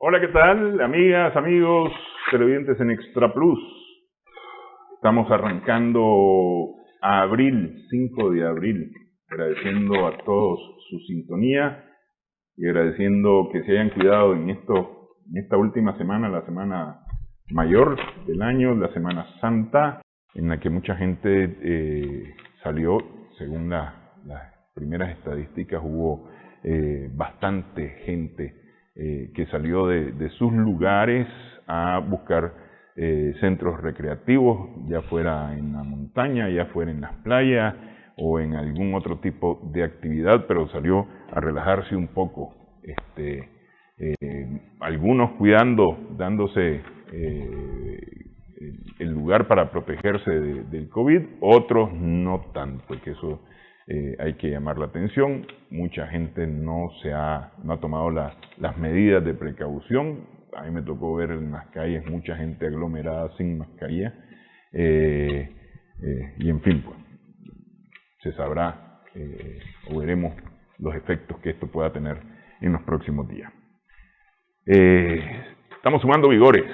Hola, ¿qué tal? Amigas, amigos, televidentes en Extra Plus. Estamos arrancando a abril, 5 de abril, agradeciendo a todos su sintonía y agradeciendo que se hayan cuidado en esta última semana, la semana mayor del año, la Semana Santa, en la que mucha gente salió, según las primeras estadísticas, hubo bastante gente que salió de sus lugares a buscar centros recreativos, ya fuera en la montaña, ya fuera en las playas o en algún otro tipo de actividad, pero salió a relajarse un poco. Algunos cuidando, dándose el lugar para protegerse del COVID, otros no tanto, que eso hay que llamar la atención. Mucha gente no ha tomado las medidas de precaución. A mí me tocó ver en las calles mucha gente aglomerada sin mascarilla. Y en fin, pues, se sabrá o veremos los efectos que esto pueda tener en los próximos días. Estamos sumando vigores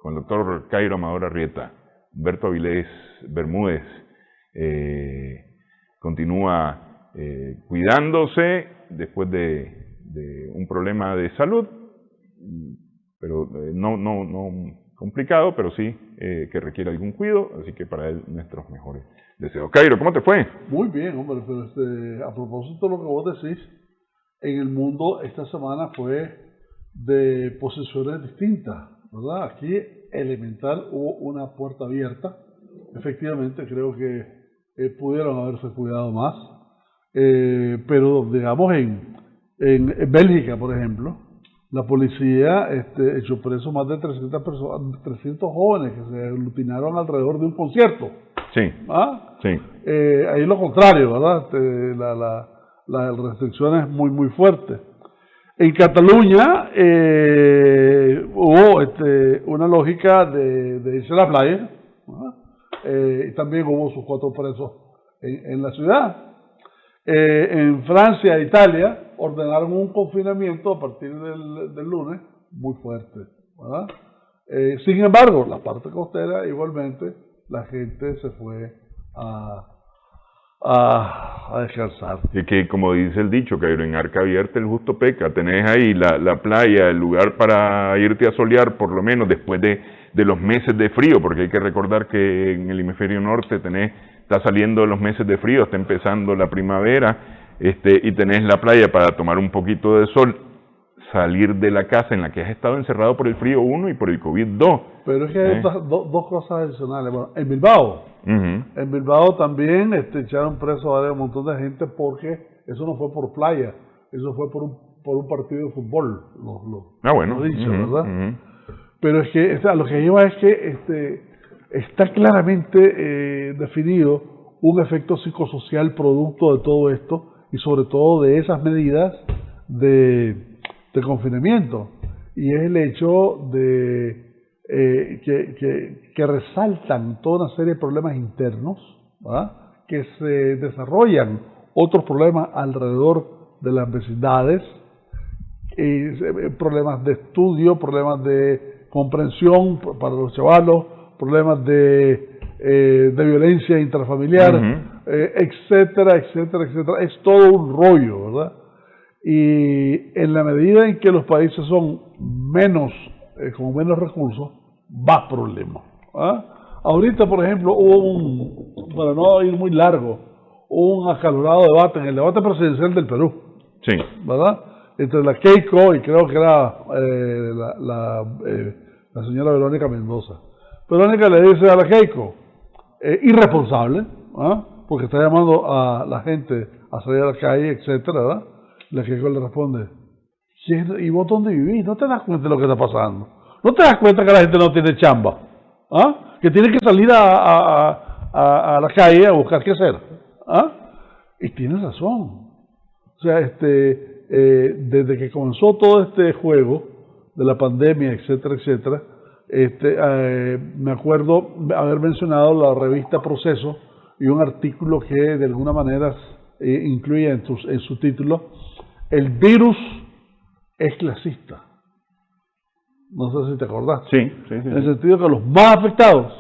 con el doctor Cairo Amador Arrieta. Humberto Avilés Bermúdez continúa cuidándose después de un problema de salud, pero no complicado, pero sí que requiere algún cuidado, así que para él nuestros mejores deseos. Cairo, ¿cómo te fue? Muy bien, hombre, pero a propósito de lo que vos decís, en el mundo esta semana fue de posiciones distintas, ¿verdad? Aquí elemental hubo una puerta abierta, efectivamente creo que pudieron haberse cuidado más, pero digamos en Bélgica, por ejemplo, la policía echó preso más de 300 personas, 300 jóvenes que se aglutinaron alrededor de un concierto. Sí. ¿Ah? Sí. Ahí lo contrario, ¿verdad? La restricción es muy fuerte. En Cataluña hubo una lógica de irse a la playa, y también hubo sus 4 presos en la ciudad. En Francia e Italia ordenaron un confinamiento a partir del lunes muy fuerte, ¿verdad? Sin embargo, la parte costera igualmente la gente se fue a descansar. Y que, como dice el dicho, Cairo, en arca abierta el justo peca. Tenés ahí la playa, el lugar para irte a solear, por lo menos después de los meses de frío, porque hay que recordar que en el hemisferio norte está saliendo los meses de frío, está empezando la primavera, y tenés la playa para tomar un poquito de sol, salir de la casa en la que has estado encerrado por el frío 1 y por el COVID 2. Pero es que hay dos cosas adicionales. Bueno, en Bilbao también echaron preso a un montón de gente porque eso no fue por playa, eso fue por un partido de fútbol. Bueno. Lo dicho, ¿verdad? Pero es que a lo que iba es que está claramente definido un efecto psicosocial producto de todo esto y sobre todo de esas medidas de confinamiento, y es el hecho de que resaltan toda una serie de problemas internos, ¿verdad? Que se desarrollan otros problemas alrededor de las vecindades, problemas de estudio, problemas de comprensión para los chavalos, problemas de violencia intrafamiliar, etcétera. Es todo un rollo, ¿verdad? Y en la medida en que los países son con menos recursos, más problemas. Ahorita, por ejemplo, para no ir muy largo, un acalorado debate en el debate presidencial del Perú. Sí. ¿Verdad? Entre la Keiko y creo que era la señora Verónica Mendoza. Verónica le dice a la Keiko, irresponsable, porque está llamando a la gente a salir a la calle, etcétera, ¿verdad? La Keiko le responde, ¿y vos dónde vivís? ¿No te das cuenta de lo que está pasando? ¿No te das cuenta que la gente no tiene chamba? Que tiene que salir a la calle a buscar qué hacer. Y tienes razón. O sea, desde que comenzó todo este juego de la pandemia, etcétera, me acuerdo haber mencionado la revista Proceso y un artículo que de alguna manera incluye en su título: el virus es clasista. No sé si te acordás. Sí. En el sentido que los más afectados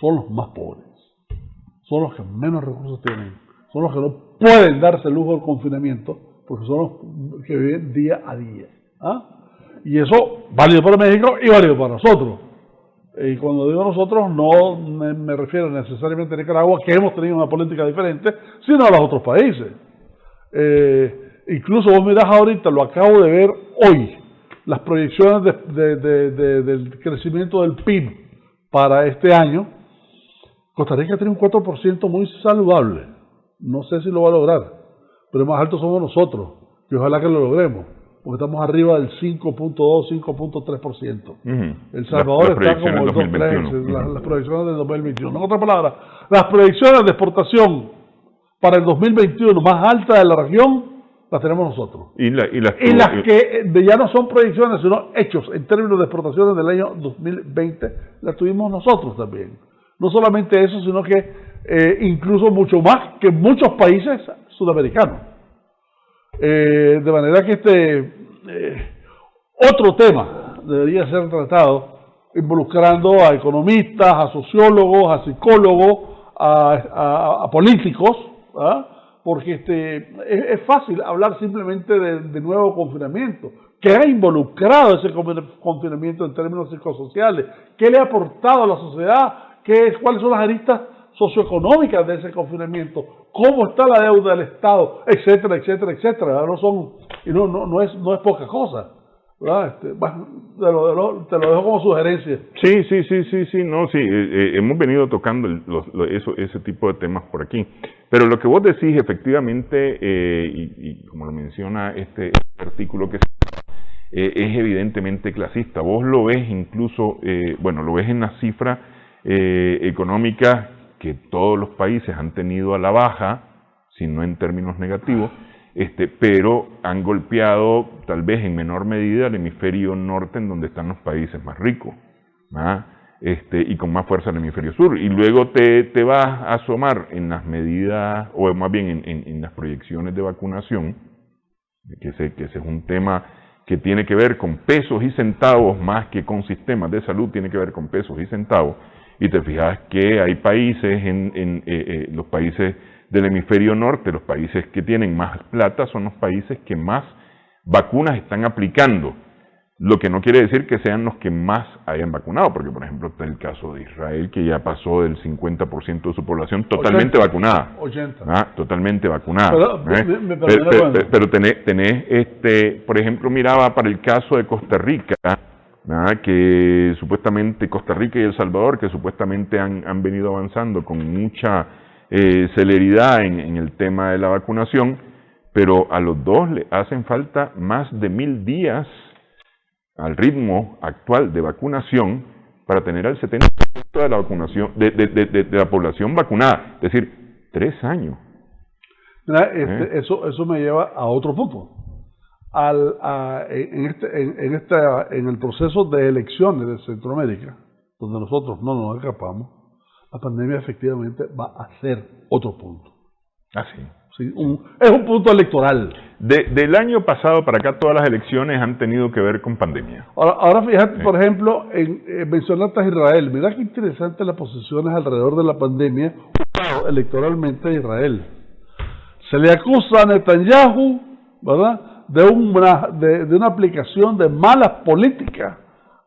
son los más pobres. Son los que menos recursos tienen. Son los que no pueden darse el lujo del confinamiento porque son los que viven día a día. Y eso válido para México y válido para nosotros. Y cuando digo nosotros, no me refiero necesariamente a Nicaragua, que hemos tenido una política diferente, sino a los otros países. Incluso vos mirás ahorita, lo acabo de ver hoy, las proyecciones del crecimiento del PIB para este año. Costa Rica tiene un 4% muy saludable. No sé si lo va a lograr, pero más alto somos nosotros, y ojalá que lo logremos, porque estamos arriba del 5.2, 5.3%. El Salvador está como el 2.3, las proyecciones del 2021. En otras palabras, las proyecciones de exportación para el 2021 más altas de la región las tenemos nosotros. Y las que ya no son proyecciones, sino hechos en términos de exportaciones del año 2020, las tuvimos nosotros también. No solamente eso, sino que incluso mucho más que muchos países sudamericanos. De manera que otro tema debería ser tratado involucrando a economistas, a sociólogos, a psicólogos, a políticos, porque es fácil hablar simplemente de nuevo confinamiento. ¿Qué ha involucrado ese confinamiento en términos psicosociales? ¿Qué le ha aportado a la sociedad? ¿Cuáles son las aristas socioeconómicas de ese confinamiento? ¿Cómo está la deuda del Estado? Etcétera, etcétera, etcétera. No es poca cosa, ¿verdad? Bueno, te lo dejo como sugerencia. Sí. Hemos venido tocando ese tipo de temas por aquí. Pero lo que vos decís, efectivamente, y como lo menciona este artículo, que es evidentemente clasista. Vos lo ves incluso, lo ves en la cifra económica que todos los países han tenido a la baja, si no en términos negativos, pero han golpeado tal vez en menor medida el hemisferio norte, en donde están los países más ricos, y con más fuerza el hemisferio sur. Y luego te vas a asomar en las medidas, o más bien en las proyecciones de vacunación, que ese es un tema que tiene que ver con pesos y centavos más que con sistemas de salud, tiene que ver con pesos y centavos. Y te fijas que hay países, los países del hemisferio norte, los países que tienen más plata, son los países que más vacunas están aplicando. Lo que no quiere decir que sean los que más hayan vacunado, porque por ejemplo está el caso de Israel, que ya pasó del 50% de su población totalmente vacunada. 80. Totalmente vacunada. Pero tenés, por ejemplo, miraba para el caso de Costa Rica, que supuestamente Costa Rica y El Salvador, que supuestamente han venido avanzando con mucha celeridad en el tema de la vacunación, pero a los dos le hacen falta más de 1000 días al ritmo actual de vacunación para tener el 70% de la vacunación de la población vacunada, es decir, 3 años. Eso me lleva a otro punto. En el proceso de elecciones de Centroamérica, donde nosotros no nos escapamos, la pandemia efectivamente va a ser otro punto. Sí, es un punto electoral. Del año pasado para acá todas las elecciones han tenido que ver con pandemia. Ahora fíjate, por ejemplo, mencionaste a Israel. Mira qué interesante las posiciones alrededor de la pandemia electoralmente a Israel. Se le acusa a Netanyahu, ¿verdad?, de una aplicación de malas políticas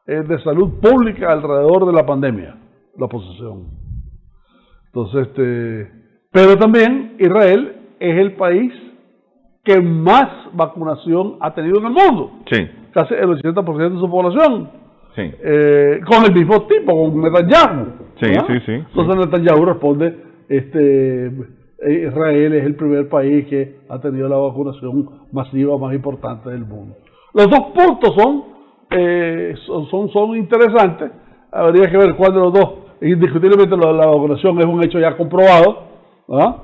de salud pública alrededor de la pandemia, la oposición. Entonces, pero también Israel es el país que más vacunación ha tenido en el mundo. Sí. Casi el 80% de su población. Sí. Con el mismo tipo, con Netanyahu. Sí. Entonces Netanyahu responde, Israel es el primer país que ha tenido la vacunación masiva más importante del mundo. Los dos puntos son interesantes. Habría que ver cuál de los dos. Indiscutiblemente lo de la vacunación es un hecho ya comprobado, ¿verdad?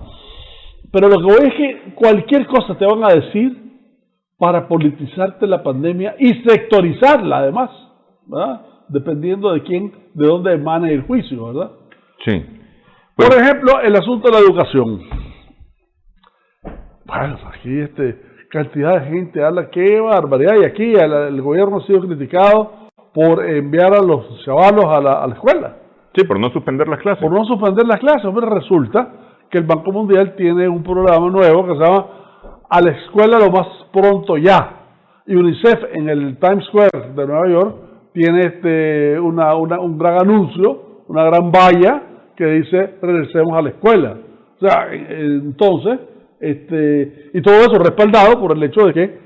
Pero lo que voy es que cualquier cosa te van a decir para politizarte la pandemia y sectorizarla además, ¿verdad?, dependiendo de dónde emane el juicio, ¿verdad? Sí. Por ejemplo, el asunto de la educación. Bueno, aquí cantidad de gente habla, qué barbaridad, y aquí el gobierno ha sido criticado por enviar a los chavalos a la escuela. Sí, por no suspender las clases. Por no suspender las clases. Hombre, resulta que el Banco Mundial tiene un programa nuevo que se llama A la escuela lo más pronto ya. Y UNICEF en el Times Square de Nueva York tiene un gran anuncio, una gran valla que dice regresemos a la escuela. O sea, entonces, y todo eso respaldado por el hecho de que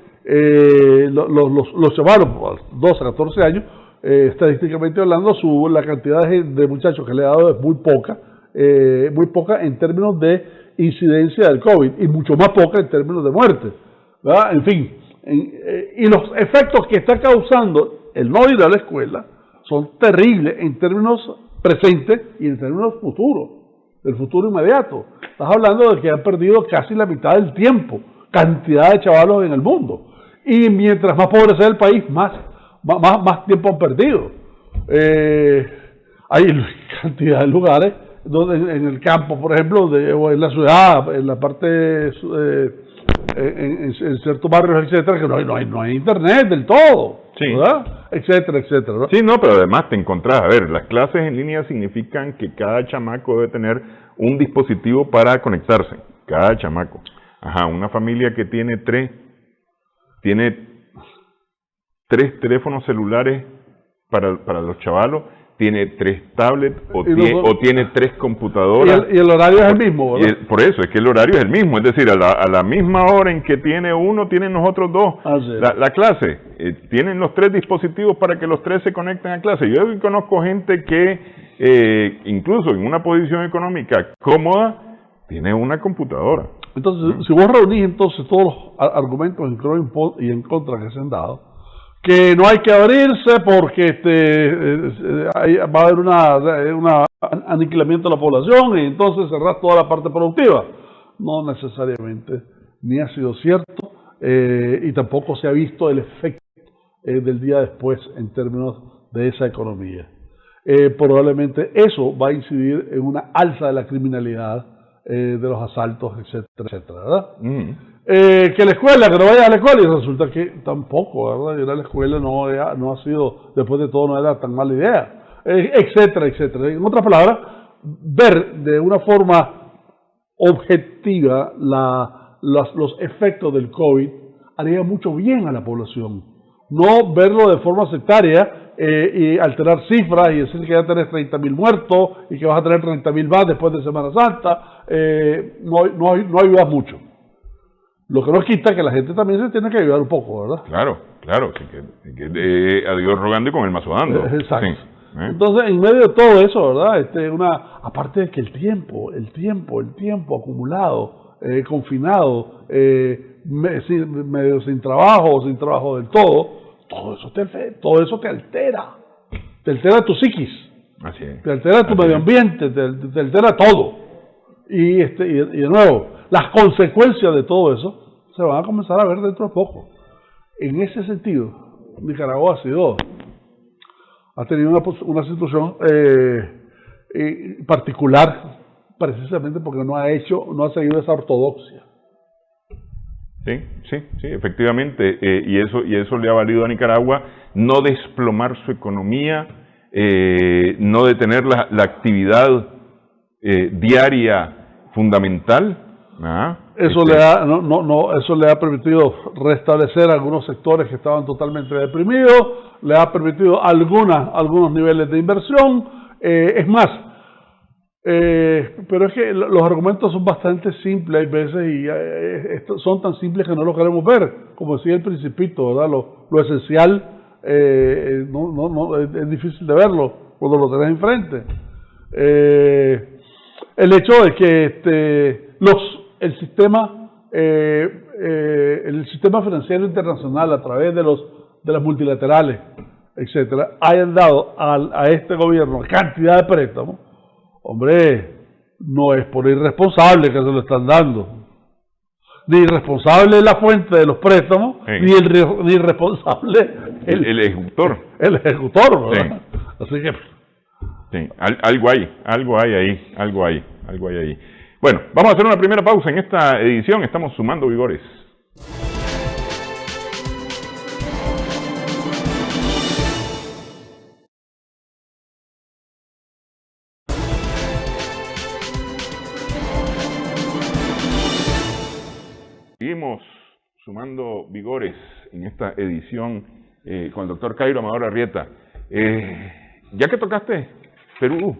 los chavalos, 12 a 14 años, estadísticamente hablando, la cantidad de muchachos que le ha dado es muy poca en términos de incidencia del COVID y mucho más poca en términos de muerte, ¿verdad? En fin, y los efectos que está causando el no ir a la escuela son terribles en términos presentes y en términos futuros, del futuro inmediato. Estás hablando de que han perdido casi la mitad del tiempo, cantidad de chavalos en el mundo, y mientras más pobre sea el país, más tiempo han perdido. Hay cantidad de lugares donde en el campo, por ejemplo, o en la ciudad, en la parte, en ciertos barrios, etcétera, que no hay internet del todo, sí, ¿verdad? Etcétera, etcétera, ¿no? Sí, no, pero además te encontrás, a ver, las clases en línea significan que cada chamaco debe tener un dispositivo para conectarse, cada chamaco. Ajá, una familia que tiene tres teléfonos celulares para los chavalos, tiene 3 tablets o tiene 3 computadoras. Y el horario es el mismo, ¿verdad? Por eso, es que el horario es el mismo, es decir, a la misma hora en que tiene uno, tienen los otros 2. Sí. La clase, tienen los 3 dispositivos para que los 3 se conecten a clase. Yo conozco gente que, incluso en una posición económica cómoda, tiene una computadora. Entonces, si vos reunís entonces todos los argumentos en pro y en contra que se han dado, que no hay que abrirse porque va a haber un aniquilamiento de la población y entonces cerrar toda la parte productiva. No necesariamente, ni ha sido cierto, y tampoco se ha visto el efecto del día después en términos de esa economía. Probablemente eso va a incidir en una alza de la criminalidad, de los asaltos, etcétera, etcétera, ¿verdad? Que la escuela, que no vayas a la escuela, y resulta que tampoco, ¿verdad? Ir a la escuela no ha sido, después de todo, no era tan mala idea, etcétera, etcétera. En otras palabras, ver de una forma objetiva los efectos del COVID haría mucho bien a la población. No verlo de forma sectaria y alterar cifras y decir que ya tenés 30.000 muertos y que vas a tener 30.000 más después de Semana Santa, no ayuda mucho. Lo que no quita que la gente también se tiene que ayudar un poco, ¿verdad? Claro, sí que a Dios rogando y con el mazo dando. Exacto. Sí. Entonces, en medio de todo eso, ¿verdad? Aparte de que el tiempo acumulado, confinado, medio sin trabajo o sin trabajo del todo eso te altera. Te altera tu psiquis. Así es. Te altera tu medio ambiente, te altera todo. Y de nuevo, las consecuencias de todo eso se van a comenzar a ver dentro de poco. En ese sentido, Nicaragua ha tenido una situación particular, precisamente porque no ha seguido esa ortodoxia. Sí, efectivamente, y eso le ha valido a Nicaragua no desplomar su economía, no detener la actividad diaria fundamental. Eso le ha permitido restablecer algunos sectores que estaban totalmente deprimidos, le ha permitido algunos niveles de inversión, es más, pero es que los argumentos son bastante simples hay veces y son tan simples que no los queremos ver, como decía el Principito, ¿verdad? Lo esencial es difícil de verlo cuando lo tenés enfrente. El hecho de que el sistema financiero internacional a través de las multilaterales, etcétera, hayan dado a este gobierno cantidad de préstamos, hombre, no es por irresponsable que se lo están dando. Ni irresponsable es la fuente de los préstamos, ni irresponsable el ejecutor. El ejecutor, ¿verdad? Sí. Así que... Sí, algo hay ahí. Bueno, vamos a hacer una primera pausa en esta edición, estamos sumando vigores. seguimos sumando vigores en esta edición con el doctor Cairo Amador Arrieta. Ya que tocaste Perú,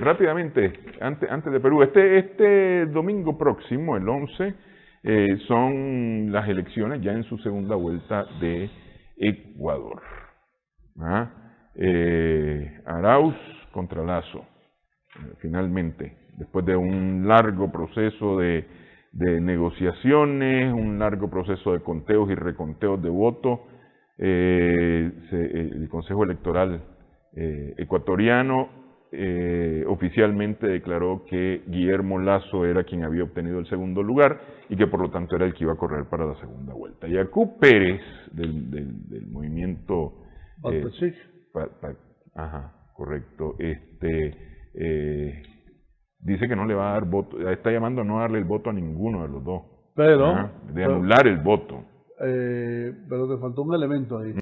rápidamente, antes de Perú, este domingo próximo, el 11, son las elecciones ya en su segunda vuelta de Ecuador. Arauz contra Lasso, finalmente, después de un largo proceso de negociaciones, un largo proceso de conteos y reconteos de votos, el Consejo Electoral ecuatoriano oficialmente declaró que Guillermo Lasso era quien había obtenido el segundo lugar y que por lo tanto era el que iba a correr para la segunda vuelta. Yacú Pérez, del movimiento... correcto. Dice que no le va a dar voto, está llamando a no darle el voto a ninguno de los dos. De anular el voto. Pero te faltó un elemento ahí,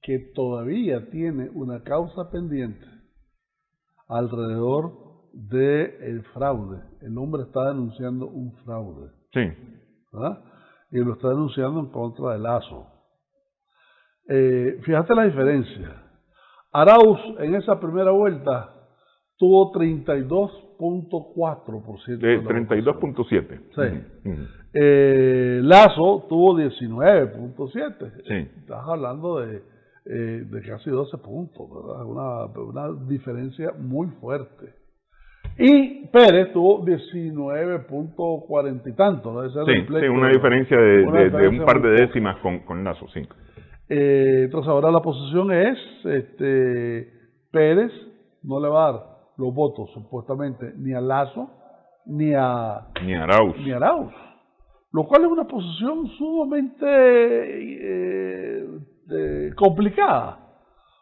que todavía tiene una causa pendiente alrededor del fraude. El hombre está denunciando un fraude. Sí. ¿Verdad? Y lo está denunciando en contra de Lasso. Fíjate la diferencia. Arauz en esa primera vuelta tuvo 32.4%. 32.7. Sí. Lasso tuvo 19.7. Sí. Estás hablando de casi 12 puntos, ¿verdad? Una diferencia muy fuerte. Y Pérez tuvo 19.40 y tanto, ¿no? Sí, una diferencia de un par de décimas con Lasso, sí. Entonces ahora la posición es, Pérez no le va a dar los votos supuestamente ni a Lasso ni a Arauz, lo cual es una posición sumamente complicada,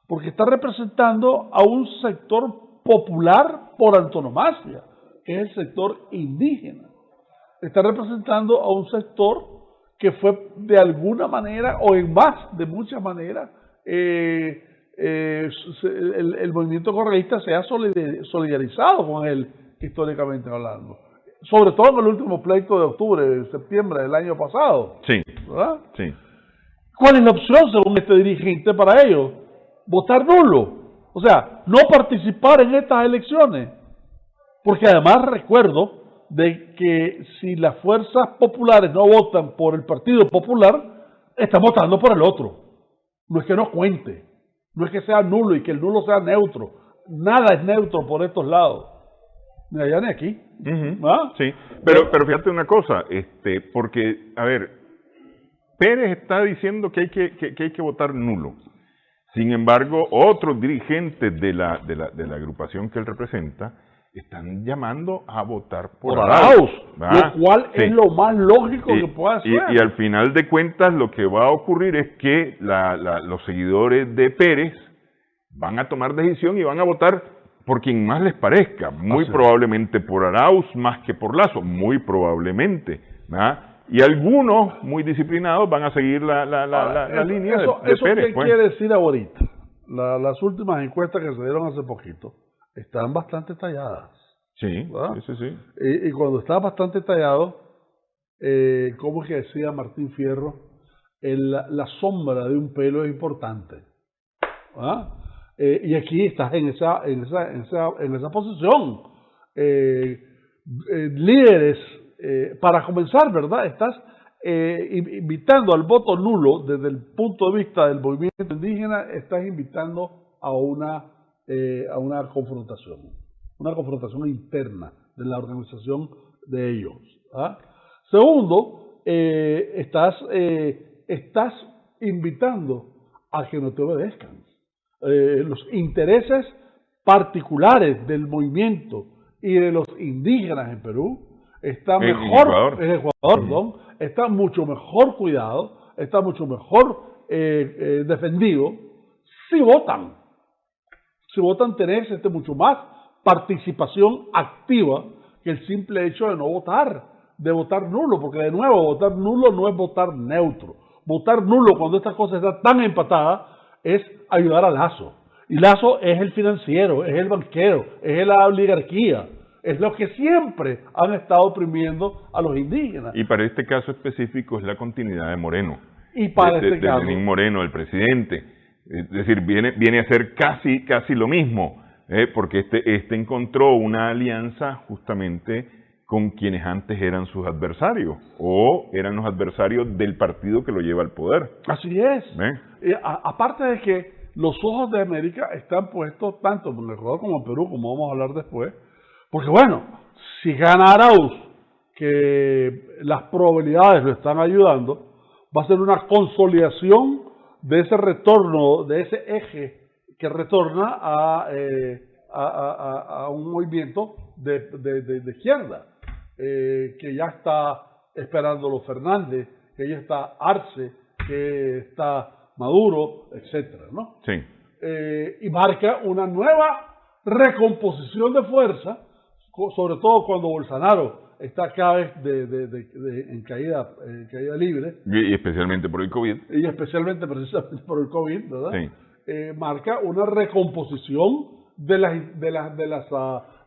porque está representando a un sector popular por antonomasia, que es el sector indígena. Está representando a un sector que fue de alguna manera, o en más de muchas maneras, el movimiento correísta se ha solidarizado con él, históricamente hablando. Sobre todo en el último pleito de octubre, septiembre del año pasado. Sí. ¿Verdad? Sí. ¿Cuál es la opción, según este dirigente, para ellos? Votar nulo. O sea, no participar en estas elecciones. Porque además recuerdo de que si las fuerzas populares no votan por el Partido Popular, están votando por el otro. No es que no cuente, no es que sea nulo y que el nulo sea neutro. Nada es neutro por estos lados, ni allá ni aquí. ¿Ah? Sí, pero fíjate una cosa, porque, a ver, Pérez está diciendo que hay que votar nulo. Sin embargo, otros dirigentes de la agrupación que él representa están llamando a votar por Arauz, lo cual es lo más lógico que pueda hacer. Y al final de cuentas lo que va a ocurrir es que los seguidores de Pérez van a tomar decisión y van a votar por quien más les parezca, muy probablemente por Arauz más que por Lasso, muy probablemente, ¿verdad? Y algunos muy disciplinados van a seguir la línea de Pérez. ¿Qué quiere decir ahorita? Las últimas encuestas que se dieron hace poquito están bastante talladas. Sí, ¿verdad? sí. Y cuando está bastante tallado, como es que decía Martín Fierro, la sombra de un pelo es importante. ¿Verdad? Y aquí estás en esa posición. Líderes, para comenzar, ¿verdad? Estás invitando al voto nulo desde el punto de vista del movimiento indígena, estás invitando a una confrontación interna de la organización de ellos. ¿Ah? Segundo, estás invitando a que no te obedezcan. Los intereses particulares del movimiento y de los indígenas en Perú está está mucho mejor cuidado, está mucho mejor defendido si votan. Si votan, tenés mucho más participación activa que el simple hecho de no votar, de votar nulo, porque de nuevo, votar nulo no es votar neutro. Votar nulo cuando estas cosas están tan empatadas es ayudar a Lasso. Y Lasso es el financiero, es el banquero, es la oligarquía, es lo que siempre han estado oprimiendo a los indígenas. Y para este caso específico es la continuidad de Moreno. Y para este de caso, Lenín Moreno, el presidente. Es decir, viene a ser casi lo mismo, porque este encontró una alianza justamente con quienes antes eran sus adversarios, o eran los adversarios del partido que lo lleva al poder. Así es. Aparte de que los ojos de América están puestos tanto en Ecuador como en Perú, como vamos a hablar después, porque bueno, si gana Arauz, que las probabilidades lo están ayudando, va a ser una consolidación de ese retorno, de ese eje que retorna a un movimiento de izquierda, que ya está esperándolo Fernández, que ya está Arce, que está Maduro, etcétera, ¿no? Sí. Y marca una nueva recomposición de fuerza, sobre todo cuando Bolsonaro está cada vez en caída libre. Y especialmente por el COVID. Y especialmente precisamente por el COVID, ¿verdad? Sí. Marca una recomposición de las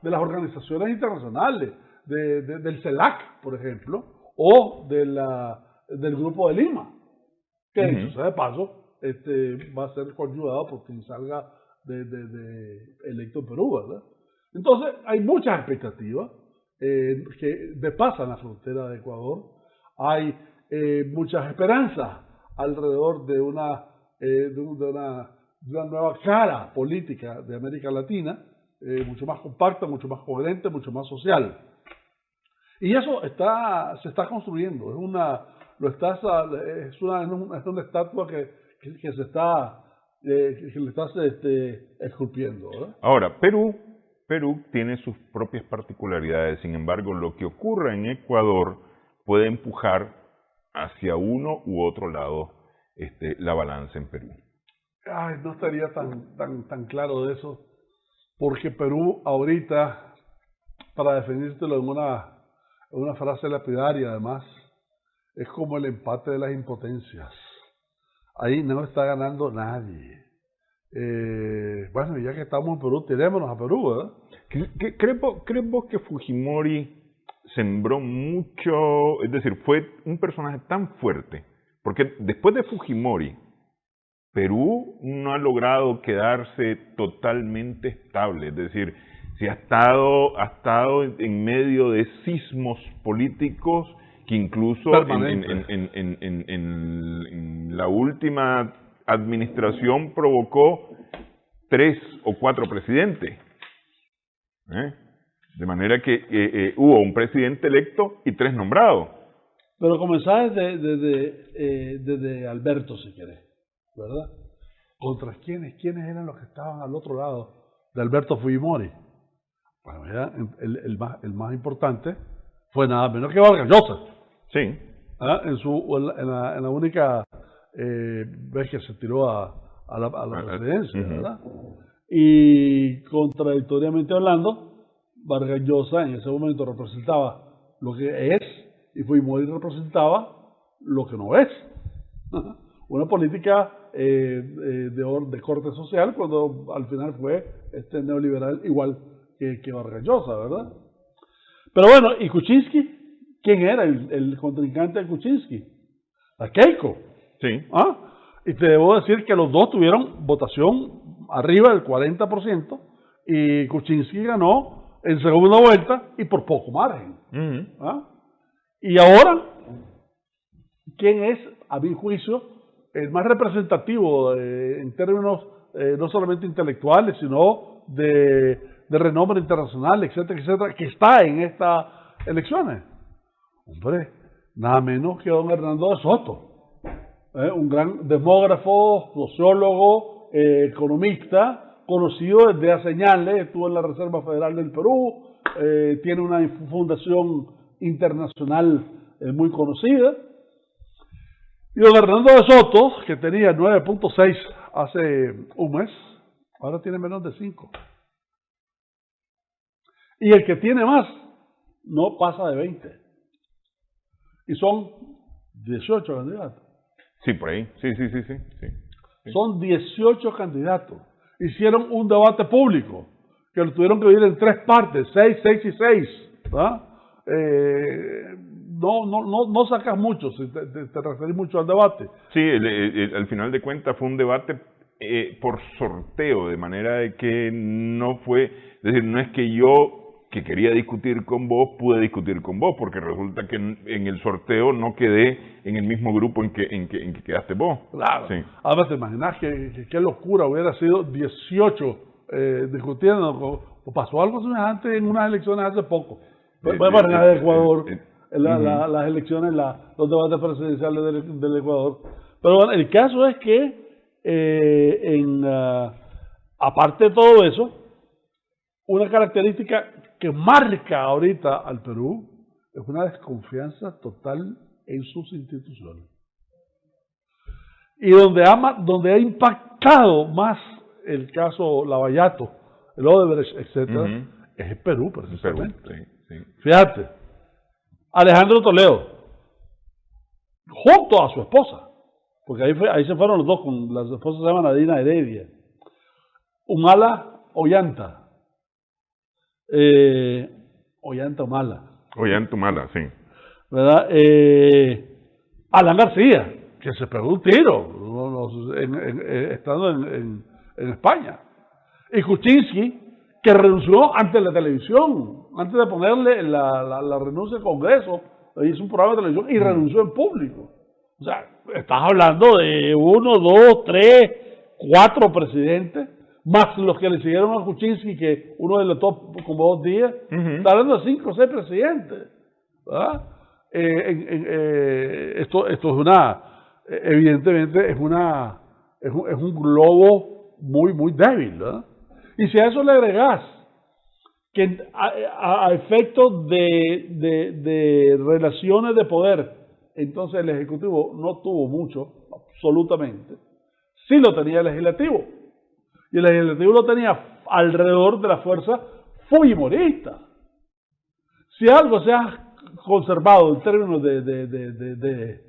organizaciones internacionales, del CELAC, por ejemplo, o del Grupo de Lima, que dicho sea de paso, va a ser coayudado por quien salga electo en Perú, ¿verdad? Entonces, hay muchas expectativas que pasan la frontera de Ecuador. Hay muchas esperanzas alrededor de una nueva cara política de América Latina, mucho más compacta, mucho más coherente, mucho más social. Y eso se está construyendo. Es una estatua que se está esculpiendo, ¿verdad? Ahora, Perú tiene sus propias particularidades. Sin embargo, lo que ocurre en Ecuador puede empujar hacia uno u otro lado la balanza en Perú. Ay, no estaría tan claro de eso, porque Perú ahorita, para definírtelo en una frase lapidaria además, es como el empate de las impotencias. Ahí no está ganando nadie. Bueno, ya que estamos en Perú, tirémonos a Perú, ¿verdad? ¿Crees vos que Fujimori sembró mucho, es decir, fue un personaje tan fuerte? Porque después de Fujimori, Perú no ha logrado quedarse totalmente estable, es decir, si ha estado en medio de sismos políticos que incluso en la última administración provocó 3 o 4 presidentes. De manera que hubo un presidente electo y 3 nombrados. Pero comenzaba desde Alberto, si querés, ¿verdad? ¿Contra quiénes eran los que estaban al otro lado de Alberto Fujimori? Bueno, ya el más importante fue nada menos que Vargas Llosa. Sí. En la única vez que se tiró a la presidencia, ¿verdad? Y contradictoriamente hablando, Vargas Llosa en ese momento representaba lo que es, y Fujimori representaba lo que no es. Una política de corte social, cuando al final fue neoliberal igual que Vargas Llosa, ¿verdad? Pero bueno, ¿y Kuczynski? ¿Quién era el contrincante de Kuczynski? La Keiko. Sí. Y te debo decir que los dos tuvieron votación arriba del 40%, y Kuczynski ganó en segunda vuelta y por poco margen. Y ahora, ¿quién es, a mi juicio, el más representativo en términos no solamente intelectuales, sino de renombre internacional, etcétera, etcétera, que está en estas elecciones? Hombre, nada menos que don Hernando de Soto, un gran demógrafo, sociólogo, economista, conocido desde hace años, estuvo en la Reserva Federal del Perú, tiene una fundación internacional muy conocida. Y don Hernando de Soto, que tenía 9.6 hace un mes, ahora tiene menos de 5. Y el que tiene más no pasa de 20. Y son 18 candidatos. Sí, por ahí. Sí. Son 18 candidatos. Hicieron un debate público que lo tuvieron que dividir en 3 partes, 6, 6 y 6, ¿verdad? No sacas mucho si te referís mucho al debate. Sí, al final de cuentas fue un debate por sorteo, de manera de que no fue, es decir, no es que yo que quería discutir con vos, pude discutir con vos, porque resulta que en el sorteo no quedé en el mismo grupo en que quedaste vos. Claro. Sí. Ahora te imaginas qué locura hubiera sido 18 discutiendo. Pasó algo semejante en unas elecciones hace poco. Bueno, en la de Ecuador, las elecciones, los debates presidenciales del Ecuador. Pero bueno, el caso es que, aparte de todo eso, una característica que marca ahorita al Perú es una desconfianza total en sus instituciones. Y donde ha impactado más el caso Lavallato, el Odebrecht, etcétera, es el Perú, precisamente. Perú, sí. Fíjate, Alejandro Toledo, junto a su esposa, porque ahí se fueron los dos, con la esposa se llama Nadina Heredia, Humala Ollanta, Humala, sí. ¿Verdad? Alan García, que se pegó un tiro estando en España. Y Kuczynski, que renunció ante la televisión, antes de ponerle la renuncia al Congreso, hizo un programa de televisión y renunció en público. O sea, estás hablando de 1, 2, 3, 4 presidentes, más los que le siguieron a Kuczynski, que uno de los top como 2 días, está hablando de 5 o 6 presidentes, ¿verdad? Esto es evidentemente es un globo muy, muy débil, ¿verdad? Y si a eso le agregás que a efectos de relaciones de poder, entonces el Ejecutivo no tuvo mucho, absolutamente, sí lo tenía el Legislativo. Y el Legislativo lo tenía alrededor de la fuerza fujimorista. Si algo se ha conservado en términos de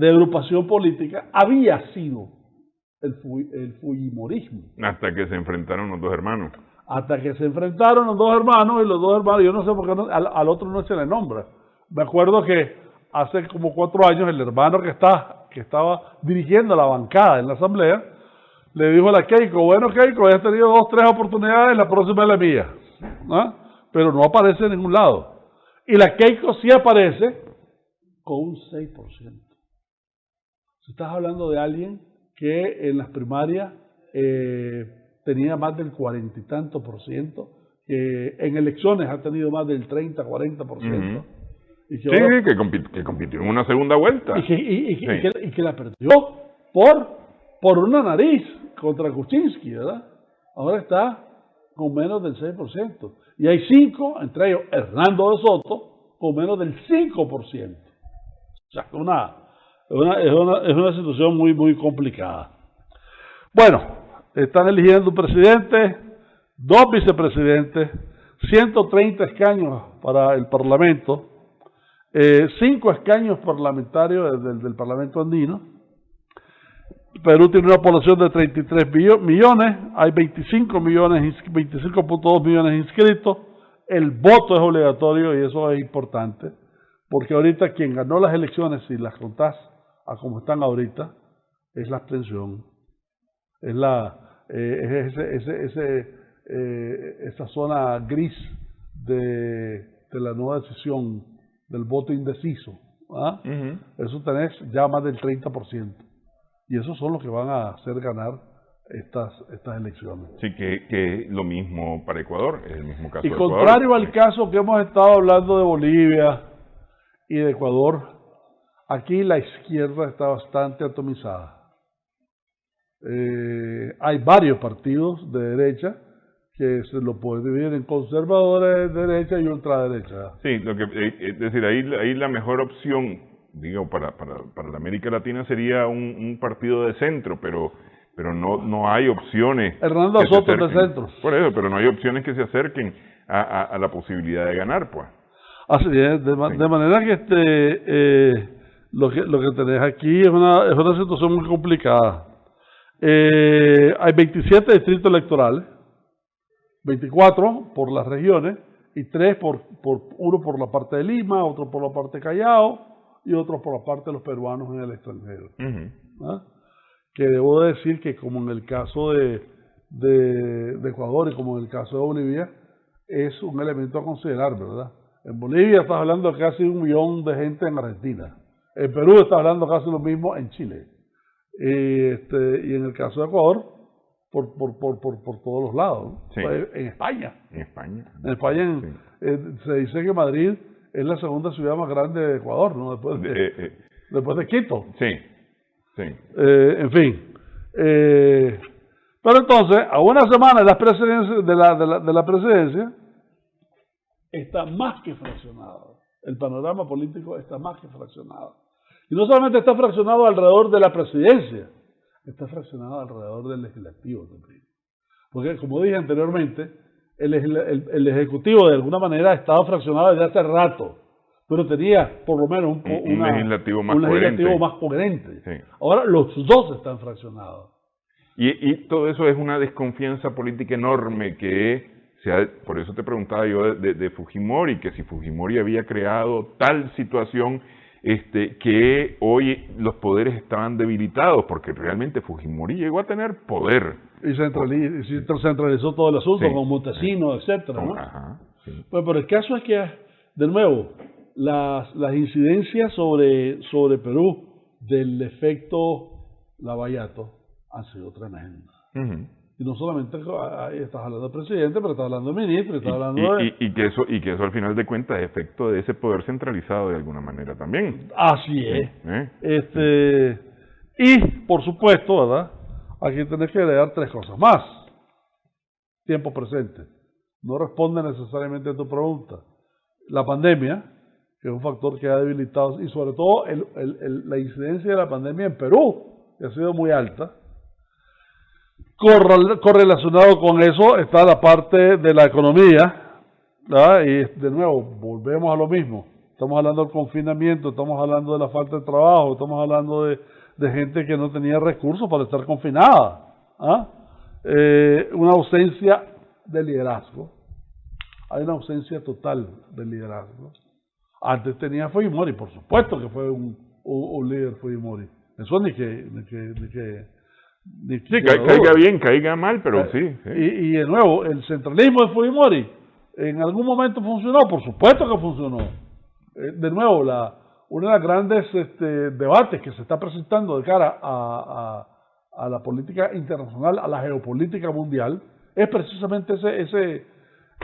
agrupación política, había sido el fujimorismo. Hasta que se enfrentaron los dos hermanos. Hasta que se enfrentaron los dos hermanos, y los dos hermanos, yo no sé por qué al otro no se le nombra. Me acuerdo que hace como 4 años el hermano que estaba dirigiendo la bancada en la asamblea, le dijo a la Keiko, bueno Keiko, has tenido 2 o 3 oportunidades, la próxima es la mía, ¿no? Pero no aparece en ningún lado. Y la Keiko sí aparece con un 6%. Si estás hablando de alguien que en las primarias tenía más del 40 y tanto por ciento, que en elecciones ha tenido más del 30, 40%. Y que ahora, que compitió en una segunda vuelta. Y que la perdió por una nariz contra Kuczynski, ¿verdad? Ahora está con menos del 6%. Y hay 5, entre ellos Hernando de Soto, con menos del 5%. O sea, es una situación muy, muy complicada. Bueno, están eligiendo un presidente, 2 vicepresidentes, 130 escaños para el Parlamento, 5 escaños parlamentarios del Parlamento andino. Perú tiene una población de 33 millones, hay 25.2 millones inscritos, el voto es obligatorio y eso es importante, porque ahorita quien ganó las elecciones, si las contás a como están ahorita, es la abstención, es esa zona gris de la no decisión, del voto indeciso, ¿ah? Eso tenés ya más del 30%. Y esos son los que van a hacer ganar estas elecciones. Sí, que es lo mismo para Ecuador, es el mismo caso de Ecuador. Y contrario al caso que hemos estado hablando de Bolivia y de Ecuador, aquí la izquierda está bastante atomizada. Hay varios partidos de derecha que se lo pueden dividir en conservadores de derecha y ultraderecha. Sí, es decir, ahí la mejor opción, digo, para la América Latina sería un partido de centro, pero no hay opciones. Hernando Soto es de centro. Por eso, pero no hay opciones que se acerquen a la posibilidad de ganar, pues. Así es, de manera que lo que tenés aquí es una situación muy complicada. Hay 27 distritos electorales, 24 por las regiones y 3 uno por la parte de Lima, otro por la parte de Callao y otro por la parte de los peruanos en el extranjero. ¿Ah? Que debo decir que como en el caso de Ecuador y como en el caso de Bolivia, es un elemento a considerar, ¿verdad? En Bolivia estás hablando de casi 1 millón de gente en Argentina. En Perú estás hablando casi lo mismo en Chile. Y en el caso de Ecuador, por todos los lados, ¿no? Sí. En España. En España. En España se dice que Madrid es la segunda ciudad más grande de Ecuador, ¿no? Después de Quito. Sí, sí. En fin. Pero entonces, a una semana de la presidencia, está más que fraccionado. El panorama político está más que fraccionado. Y no solamente está fraccionado alrededor de la presidencia, está fraccionado alrededor del legislativo también. Porque, como dije anteriormente, el ejecutivo de alguna manera estaba fraccionado desde hace rato, pero tenía por lo menos un legislativo más coherente. Sí. Ahora los dos están fraccionados. Y todo eso es una desconfianza política enorme que por eso te preguntaba yo de Fujimori, que si Fujimori había creado tal situación que hoy los poderes estaban debilitados, porque realmente Fujimori llegó a tener poder. Y centralizó todo el asunto, sí, con Montesinos, etcétera, ¿no? Ajá, sí. Pero el caso es que, de nuevo, las incidencias sobre Perú del efecto Lavallato han sido tremendas. Y no solamente estás hablando del presidente, pero estás hablando del ministro, estás hablando de... Y que eso al final de cuentas es efecto de ese poder centralizado de alguna manera también. Así es. Y, por supuesto, ¿verdad? Aquí tenés que agregar 3 cosas más. Tiempo presente. No responde necesariamente a tu pregunta. La pandemia, que es un factor que ha debilitado, y sobre todo la incidencia de la pandemia en Perú, que ha sido muy alta. Correlacionado con eso está la parte de la economía, ¿verdad? Y de nuevo, volvemos a lo mismo. Estamos hablando del confinamiento, estamos hablando de la falta de trabajo, estamos hablando de gente que no tenía recursos para estar confinada. ¿Ah? Una ausencia de liderazgo. Hay una ausencia total de liderazgo. Antes tenía Fujimori, por supuesto que fue un líder Fujimori. Eso ni que caiga bien, caiga mal, pero sí. Y de nuevo, el centralismo de Fujimori en algún momento funcionó, por supuesto que funcionó. De nuevo, uno de los grandes debates que se está presentando de cara a la política internacional, a la geopolítica mundial, es precisamente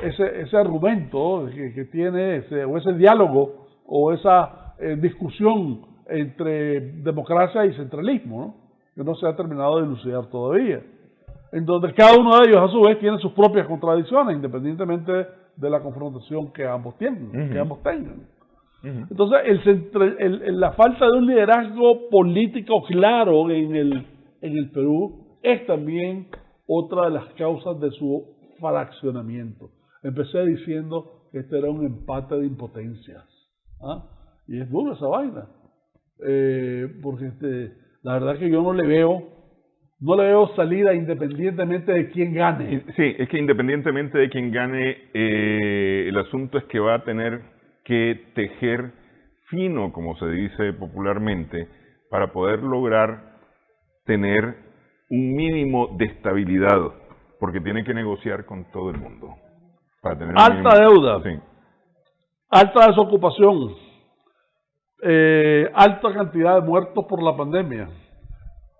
ese argumento que tiene, o ese diálogo, o esa discusión entre democracia y centralismo, ¿no? Que no se ha terminado de elucidar todavía. En donde cada uno de ellos, a su vez, tiene sus propias contradicciones, independientemente de la confrontación que ambos tienen, que ambos tengan. Entonces, la falta de un liderazgo político claro en el Perú es también otra de las causas de su fraccionamiento. Empecé diciendo que este era un empate de impotencias. ¿Ah? Y es dura esa vaina. Porque la verdad que yo no le veo salida independientemente de quién gane. Sí, es que independientemente de quién gane, el asunto es que va a tener que tejer fino, como se dice popularmente, para poder lograr tener un mínimo de estabilidad, porque tiene que negociar con todo el mundo. Para tener alta deuda, sí. Alta desocupación, alta cantidad de muertos por la pandemia.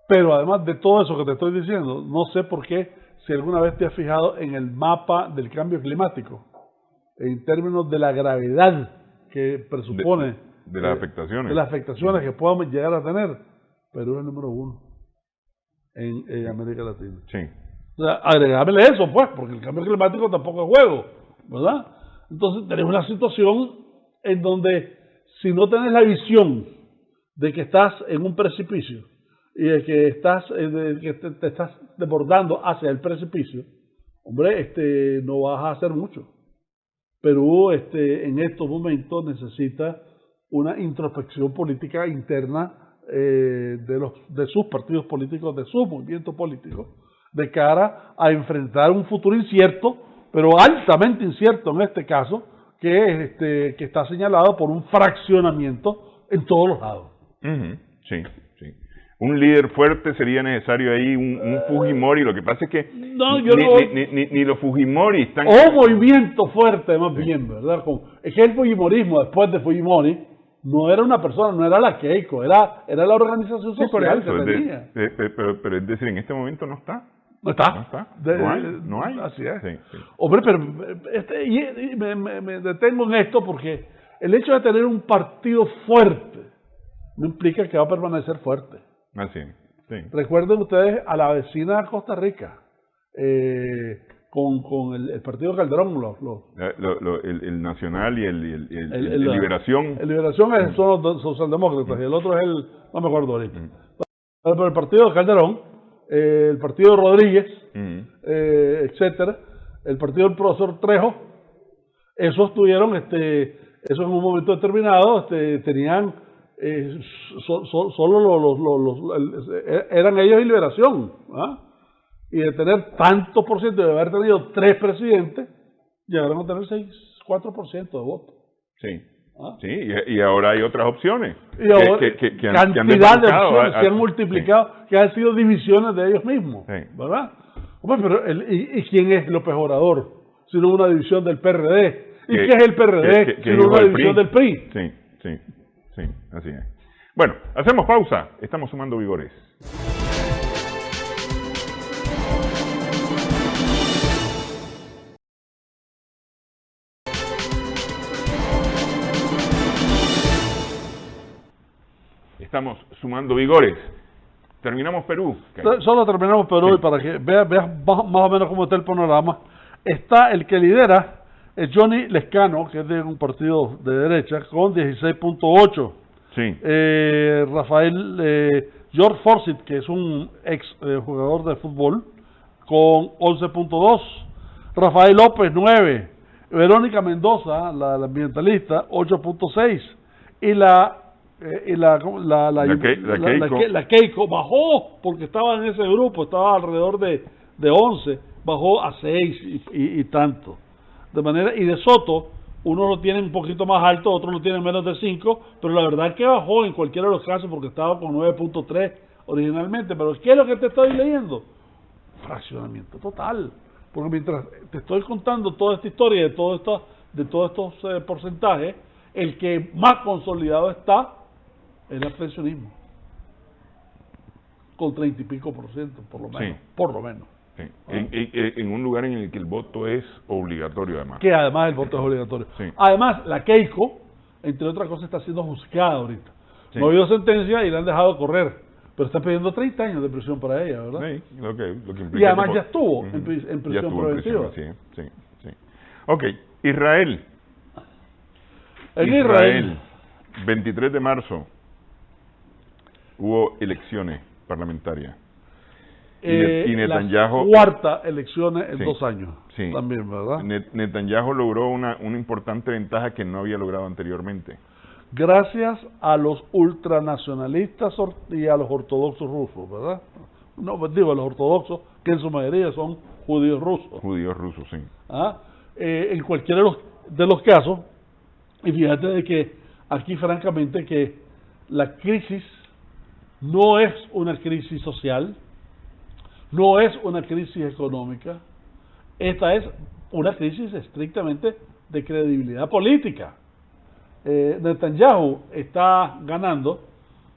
Pero además de todo eso que te estoy diciendo, no sé por qué, si alguna vez te has fijado en el mapa del cambio climático, en términos de la gravedad que presupone de las afectaciones. De las afectaciones que podamos llegar a tener. Perú es el número 1 en América Latina. Sí. O sea, agregámosle eso, pues, porque el cambio climático tampoco es juego, ¿verdad? Entonces tenés una situación en donde, si no tenés la visión de que estás en un precipicio y de que te estás desbordando hacia el precipicio, hombre, no vas a hacer mucho. Perú, en estos momentos necesita una introspección política interna de sus partidos políticos, de sus movimientos políticos, de cara a enfrentar un futuro incierto, pero altamente incierto en este caso, que está señalado por un fraccionamiento en todos los lados. Sí, sí. Un líder fuerte sería necesario ahí, un Fujimori. Lo que pasa es que No, ni los Fujimori están... O movimiento fuerte, más bien, ¿verdad? Es que el Fujimorismo, después de Fujimori, no era una persona, no era la Keiko, era la organización social que tenía. Pero es decir, en este momento no está. No está. No está. No hay. Así es. Sí, sí. Hombre, pero me detengo en esto porque el hecho de tener un partido fuerte no implica que va a permanecer fuerte. Así es. Sí. Recuerden ustedes a la vecina de Costa Rica, con el partido Calderón, el Nacional y el Liberación. El Liberación son los socialdemócratas y el otro es no me acuerdo ahorita. Pero el partido de Calderón, el partido de Rodríguez, etcétera, el partido del profesor Trejo, esos tuvieron, esos en un momento determinado, tenían solo eran ellos y Liberación, ¿ah? Y de tener tantos por ciento, de haber tenido 3 presidentes, llegaron a tener 4% de votos. Sí. ¿Ah? Sí, y ahora hay otras opciones. Y ahora, cantidad de opciones se han multiplicado, sí, que han sido divisiones de ellos mismos, sí, ¿verdad? Bueno, pero ¿y quién es López Obrador? Sino una división del PRD. ¿Y qué es el PRD? Sino una división del PRI. Sí, sí, sí, así es. Bueno, hacemos pausa. Estamos sumando vigores. Estamos sumando vigores. Terminamos Perú. Solo terminamos Perú, sí. Y para que veas más o menos cómo está el panorama. Está el que lidera, es Johnny Lescano, que es de un partido de derecha, con 16.8. Sí. George Forsyth, que es un ex jugador de fútbol, con 11.2. Rafael López, 9. Verónica Mendoza, la ambientalista, 8.6. Y la Keiko bajó, porque estaba en ese grupo, estaba alrededor de 11, bajó a 6 y tanto. De manera, y de Soto, uno lo tiene un poquito más alto, otro lo tiene menos de 5, pero la verdad es que bajó en cualquiera de los casos porque estaba con 9.3 originalmente. Pero ¿qué es lo que te estoy leyendo? Fraccionamiento total. Porque mientras te estoy contando toda esta historia de todos estos porcentajes, el que más consolidado está es el abstencionismo, con 30 y pico %, por lo menos. Sí. Por lo menos. Sí. En un lugar en el que el voto es obligatorio, además. Que además el voto es obligatorio. Sí. Además, la Keiko, entre otras cosas, está siendo juzgada ahorita. Sí. No ha habido sentencia y la han dejado correr, pero está pidiendo 30 años de prisión para ella, ¿verdad? Sí, lo que implica. Y además ya estuvo en prisión preventiva. Sí. Ok, Israel. En Israel, 23 de marzo, hubo elecciones parlamentarias. Y Netanyahu, las cuarta elecciones en 2 años. Sí. También, ¿verdad? Netanyahu logró una importante ventaja que no había logrado anteriormente. Gracias a los ultranacionalistas y a los ortodoxos rusos, ¿verdad? No, digo a los ortodoxos, que en su mayoría son judíos rusos. Judíos rusos, sí. En cualquiera de los casos, y fíjate de que aquí francamente que la crisis no es una crisis social, no es una crisis económica, esta es una crisis estrictamente de credibilidad política. Netanyahu está ganando,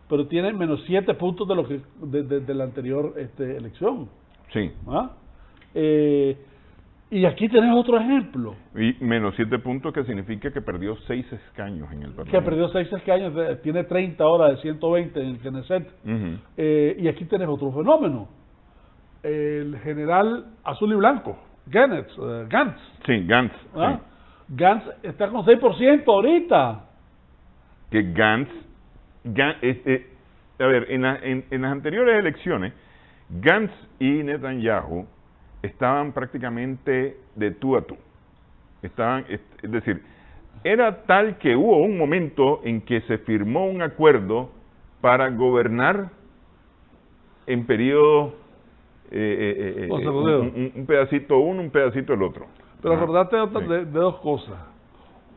pero tiene menos 7 puntos de lo que de la anterior elección. Sí. Y aquí tenés otro ejemplo. Y menos 7 puntos, que significa que perdió 6 escaños en el Parlamento. Que perdió 6 escaños, tiene 30 ahora de 120 en el Knesset. Y aquí tenés otro fenómeno. El general azul y blanco, Gantz. Sí, Gantz. Sí. Gantz está con 6% ahorita. Que Gantz a ver, en las anteriores elecciones, Gantz y Netanyahu estaban prácticamente de tú a tú. Es decir, era tal que hubo un momento en que se firmó un acuerdo para gobernar en periodo un pedacito uno, un pedacito el otro. Pero acordate de dos cosas.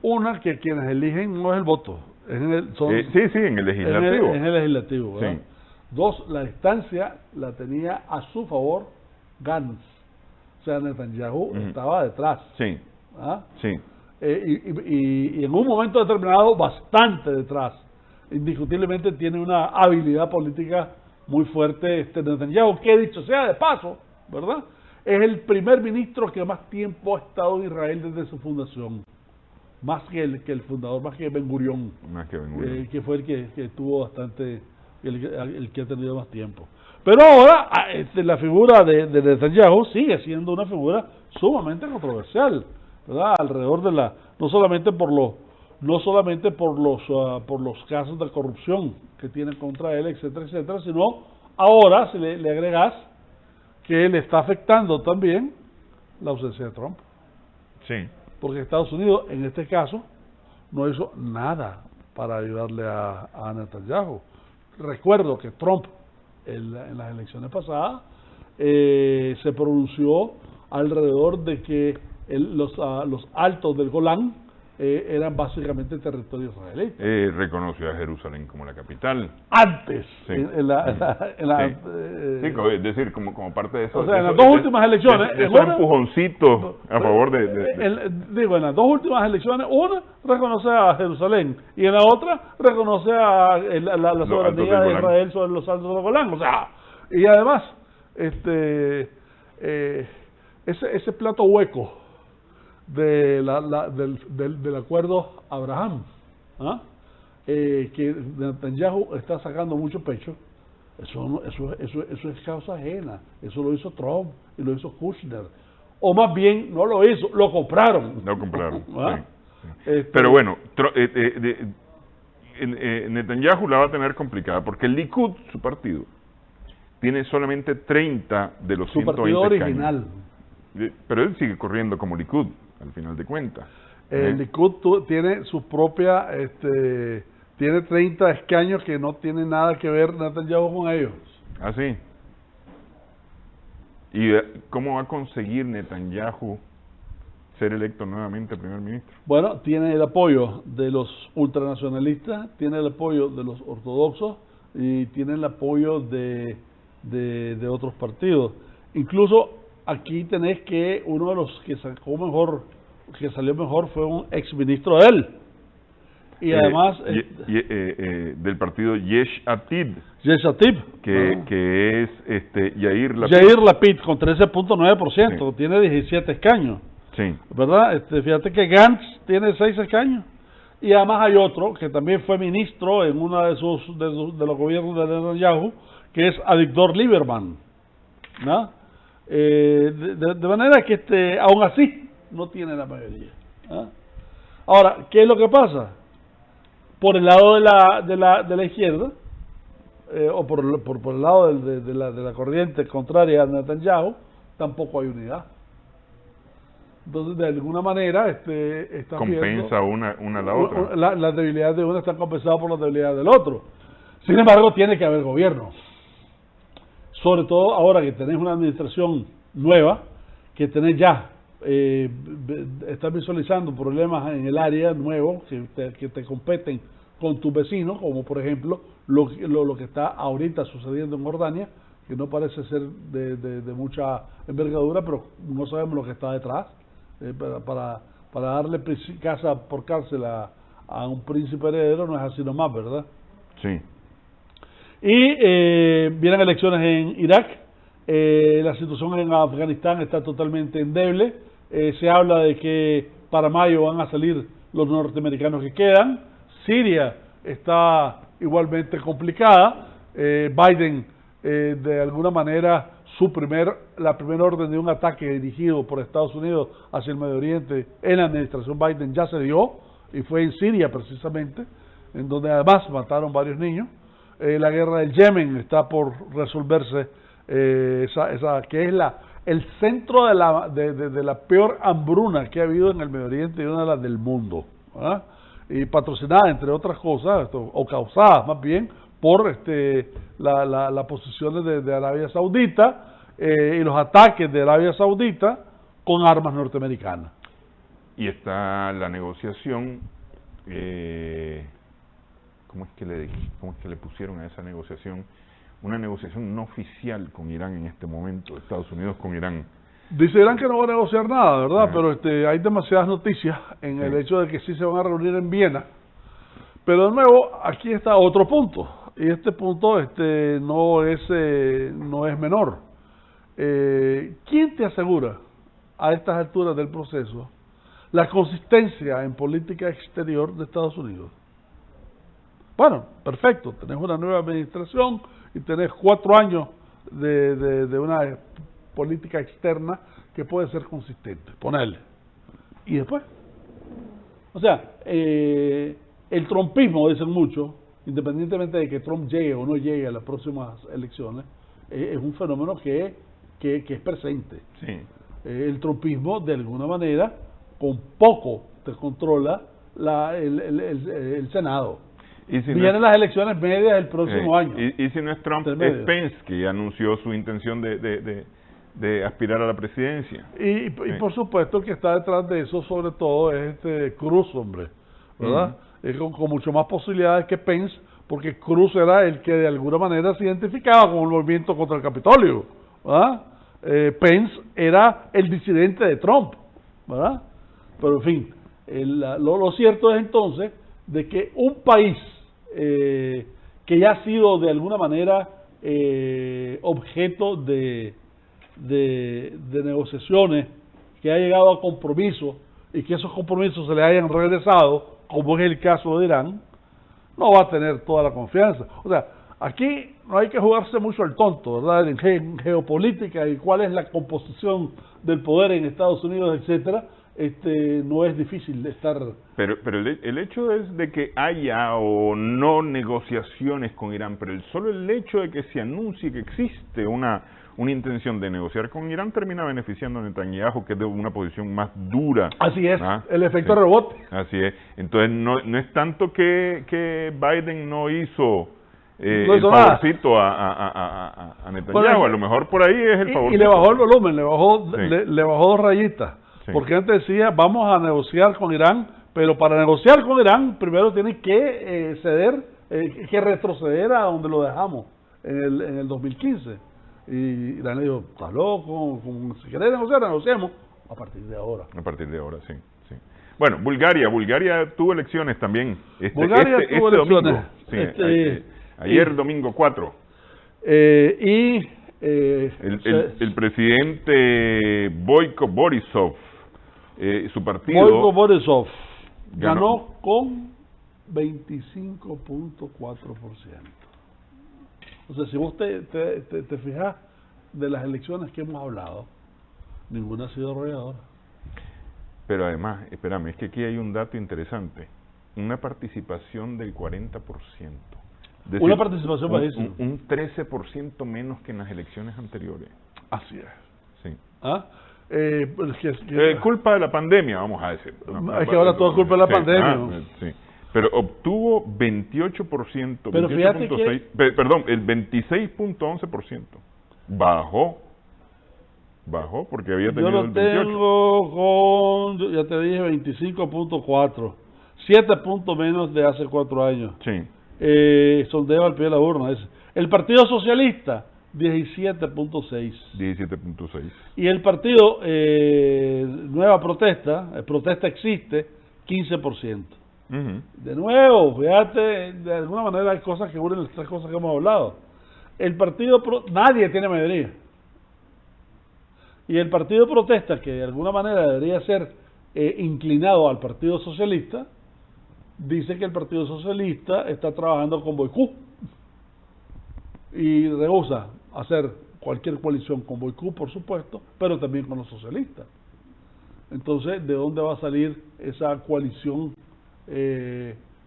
Una, que quienes eligen no es el voto, es en el, en el legislativo. En el legislativo, ¿verdad? Sí. Dos, la distancia la tenía a su favor Gantz. O sea, Netanyahu estaba detrás. Sí. ¿Ah? Sí. Y en un momento determinado, bastante detrás. Indiscutiblemente tiene una habilidad política muy fuerte Netanyahu, que dicho sea de paso, ¿verdad? Es el primer ministro que más tiempo ha estado en Israel desde su fundación. Más que el fundador, más que Ben Gurión. Más que Ben Gurión. Que fue el que tuvo bastante, el que ha tenido más tiempo. Pero ahora, la figura de Netanyahu sigue siendo una figura sumamente controversial, ¿verdad? Alrededor de no solamente por los casos de corrupción que tienen contra él, etcétera, etcétera, sino ahora, si le agregas que le está afectando también la ausencia de Trump. Sí. Porque Estados Unidos, en este caso, no hizo nada para ayudarle a Netanyahu. Recuerdo que Trump, en las elecciones pasadas, se pronunció alrededor de que los altos del Golán eran básicamente territorio israelí. Reconoció a Jerusalén como la capital. Antes. Sí. Es decir, como parte de eso. O sea, en las dos últimas elecciones. De esos empujoncitos a favor en las dos últimas elecciones, una reconoce a Jerusalén y en la otra reconoce a la soberanía de Israel sobre los altos del Golán. O sea, y además, ese plato hueco del acuerdo Abraham, que Netanyahu está sacando mucho pecho, eso es causa ajena. Eso lo hizo Trump y lo hizo Kushner, o más bien no lo hizo, lo compraron. Sí. Pero bueno, Netanyahu la va a tener complicada porque el Likud, su partido, tiene solamente 30 de los 120 partido original. Escaños. Pero él sigue corriendo como Likud, al final de cuentas. El Likud tiene su propia, tiene 30 escaños que no tienen nada que ver Netanyahu con ellos. ¿Ah, sí? ¿Y cómo va a conseguir Netanyahu ser electo nuevamente primer ministro? Bueno, tiene el apoyo de los ultranacionalistas, tiene el apoyo de los ortodoxos y tiene el apoyo de otros partidos. Incluso aquí tenés que uno de los que salió mejor fue un exministro de él. Y además del partido Yesh Atid. Yesh Atid. Que es Yair Lapid. Yair Lapid con 13.9%, sí. Tiene 17 escaños. Sí. ¿Verdad? Fíjate que Gantz tiene 6 escaños. Y además hay otro que también fue ministro en uno de los gobiernos de Netanyahu, que es Avigdor Lieberman, ¿no? De manera que aún así no tiene la mayoría. Ahora, ¿qué es lo que pasa? Por el lado de la izquierda, o por el lado de la corriente contraria a Netanyahu, tampoco hay unidad. Entonces, de alguna manera, compensa una a la otra. Las debilidades de una están compensadas por las debilidades del otro. Sin embargo, tiene que haber gobierno. Sobre todo ahora que tenés una administración nueva, que tenés ya, estás visualizando problemas en el área nuevo que te competen con tus vecinos, como por ejemplo lo que está ahorita sucediendo en Jordania, que no parece ser de mucha envergadura, pero no sabemos lo que está detrás. Para darle casa por cárcel a un príncipe heredero no es así nomás, ¿verdad? Sí. Y vienen elecciones en Irak. La situación en Afganistán está totalmente endeble. Se habla de que para mayo van a salir los norteamericanos que quedan. Siria está igualmente complicada. Biden, de alguna manera, la primera orden de un ataque dirigido por Estados Unidos hacia el Medio Oriente en la administración Biden ya se dio, y fue en Siria precisamente, en donde además mataron varios niños. La guerra del Yemen está por resolverse, que es el centro de la peor hambruna que ha habido en el Medio Oriente y una de las del mundo, ¿verdad? Y patrocinada, entre otras cosas, o causada más bien, por las posiciones de Arabia Saudita y los ataques de Arabia Saudita con armas norteamericanas. Y está la negociación, ¿cómo es que le pusieron a esa negociación? Una negociación no oficial con Irán en este momento, Estados Unidos con Irán. Dice Irán que no va a negociar nada, ¿verdad? Ajá. Pero hay demasiadas noticias en el hecho de que sí se van a reunir en Viena. Pero de nuevo, aquí está otro punto, y este punto no es menor. ¿Quién te asegura a estas alturas del proceso la consistencia en política exterior de Estados Unidos? Bueno, perfecto, tenés una nueva administración y tenés 4 años de una política externa que puede ser consistente, ponerle. ¿Y después? O sea, el trumpismo, dicen muchos, independientemente de que Trump llegue o no llegue a las próximas elecciones, es un fenómeno que es presente. Sí. El trumpismo, de alguna manera, con poco te controla el Senado. Y si Vienen las elecciones medias el próximo año. Y si no es Trump, es Pence, que anunció su intención de aspirar a la presidencia. Y por supuesto que está detrás de eso, sobre todo, es Cruz, hombre, ¿verdad? Es con mucho más posibilidades que Pence, porque Cruz era el que de alguna manera se identificaba con el movimiento contra el Capitolio, ¿verdad? Pence era el disidente de Trump, ¿verdad? Pero en fin, lo cierto es entonces de que un país que ya ha sido de alguna manera objeto de negociaciones, que ha llegado a compromisos y que esos compromisos se le hayan regresado, como es el caso de Irán, no va a tener toda la confianza. O sea, aquí no hay que jugarse mucho al tonto, ¿verdad? En geopolítica y cuál es la composición del poder en Estados Unidos, etcétera, no es difícil de estar... Pero el hecho es de que haya o no negociaciones con Irán, pero solo el hecho de que se anuncie que existe una intención de negociar con Irán termina beneficiando a Netanyahu, que es de una posición más dura. Así es, ¿Ah? el efecto rebote. Así es. Entonces no es tanto que Biden no hizo... No el hizo nada. favorcito a Netanyahu, Bueno, a lo mejor por ahí es el favorcito. Y le bajó el volumen, le bajó 2 rayitas. Sí. Porque antes decía, vamos a negociar con Irán, pero para negociar con Irán, primero tiene que ceder, que retroceder a donde lo dejamos en el 2015. Y Irán le dijo, está loco, si querés negociar, negociemos a partir de ahora. A partir de ahora, sí. Bueno, Bulgaria tuvo elecciones también. Bulgaria tuvo elecciones. Domingo. Sí, ayer domingo 4. El presidente Boyko Borisov, su partido... Boyko Borisov ganó con 25.4%. O sea, si vos te fijas de las elecciones que hemos hablado, ninguna ha sido arrolladora. Pero además, espérame, es que aquí hay un dato interesante. Una participación del 40%. Decir, una participación bajísima. Un 13% menos que en las elecciones anteriores. Así es. Sí. ¿Ah? Culpa de la pandemia, vamos a decir. Es que ahora todo es culpa de la pandemia. Sí. Pero obtuvo 28%, pero 28.6%, perdón, el 26.11%. Bajó porque había tenido yo lo el 28%. Tengo con, ya te dije, 25.4. 7 puntos menos de hace 4 años. Sí. Sondeo al pie de la urna. El Partido Socialista, 17.6. 17.6. Y el partido Nueva Protesta, Protesta Existe, 15%. De nuevo, fíjate, de alguna manera hay cosas que unen las 3 cosas que hemos hablado. El partido, nadie tiene mayoría. Y el Partido Protesta, que de alguna manera debería ser inclinado al Partido Socialista, dice que el Partido Socialista está trabajando con Boicú y rehúsa hacer cualquier coalición con Boicú, por supuesto, pero también con los socialistas. Entonces, ¿de dónde va a salir esa coalición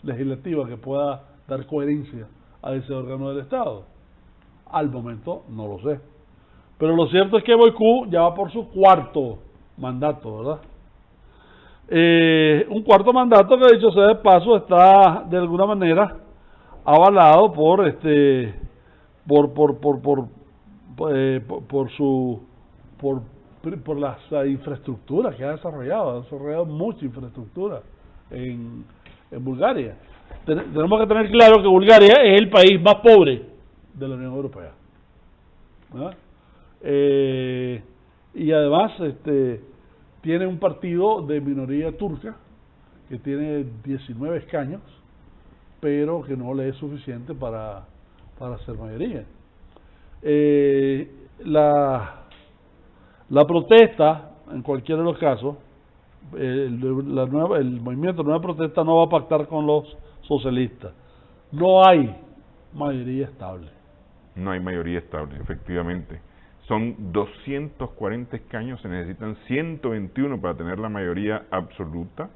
legislativa que pueda dar coherencia a ese órgano del Estado? Al momento no lo sé. Pero lo cierto es que Boicú ya va por su 4º mandato, ¿verdad? Un 4º mandato que, dicho sea de paso, está de alguna manera avalado por por las infraestructuras que ha desarrollado mucha infraestructura en Bulgaria. Tenemos que tener claro que Bulgaria es el país más pobre de la Unión Europea, ¿verdad? Y además tiene un partido de minoría turca que tiene 19 escaños, pero que no le es suficiente para ser mayoría. La protesta, en cualquiera de los casos, el movimiento Nueva Protesta no va a pactar con los socialistas. No hay mayoría estable. No hay mayoría estable, efectivamente. Son 240 escaños, se necesitan 121 para tener la mayoría absoluta,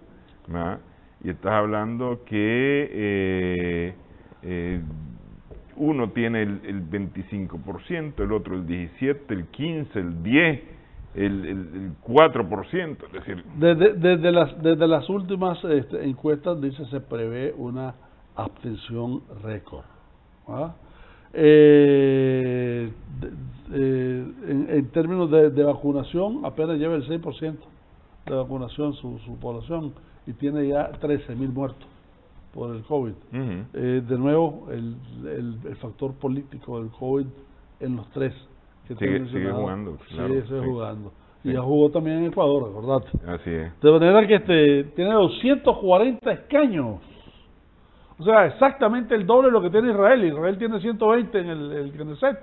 ¿verdad? Y estás hablando que uno tiene el 25%, el otro el 17%, el 15%, el 10%, el 4%, es decir... Desde las últimas encuestas, dice, se prevé una abstención récord, ¿verdad? En términos de vacunación, apenas lleva el 6% de vacunación su población y tiene ya 13.000 muertos por el COVID. De nuevo, el factor político del COVID en los tres que sigue jugando, claro, sigue jugando. Y ya jugó también en Ecuador, acordate. Así es. De manera que tiene 240 escaños. O sea, exactamente el doble de lo que tiene Israel. Israel tiene 120 en el Knesset.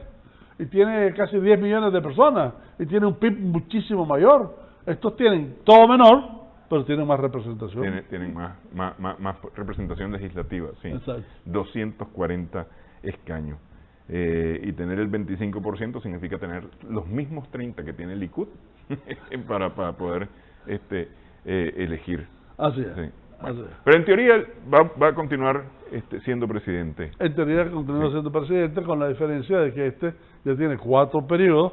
Y tiene casi 10 millones de personas. Y tiene un PIB muchísimo mayor. Estos tienen todo menor, pero tienen más representación. Tienen más representación legislativa, sí. Exacto. 240 escaños. Y tener el 25% significa tener los mismos 30 que tiene el Likud para poder elegir. Así es. Sí. Pero en teoría va a continuar siendo presidente. En teoría continúa siendo presidente, con la diferencia de que ya tiene 4 periodos,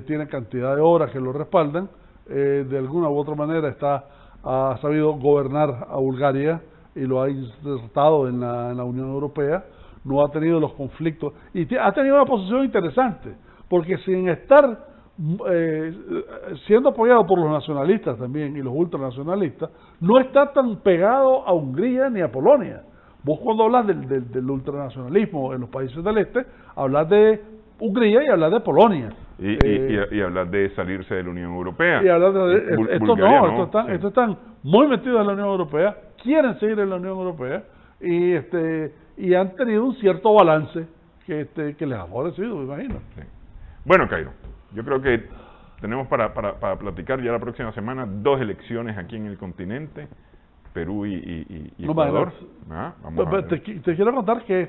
tiene cantidad de horas que lo respaldan, de alguna u otra manera ha sabido gobernar a Bulgaria y lo ha insertado en la Unión Europea, no ha tenido los conflictos y ha tenido una posición interesante, porque sin estar siendo apoyado por los nacionalistas también y los ultranacionalistas, no está tan pegado a Hungría ni a Polonia. Vos cuando hablas del ultranacionalismo en los países del este, hablas de Hungría y hablas de Polonia. Y hablas de salirse de la Unión Europea. Y hablas de Bulgaria, estos están muy metidos en la Unión Europea, quieren seguir en la Unión Europea y han tenido un cierto balance que les ha favorecido, me imagino. Sí. Bueno, Cairo, yo creo que tenemos para platicar ya la próxima semana 2 elecciones aquí en el continente, Perú y Ecuador. Vamos a ver. Te quiero contar que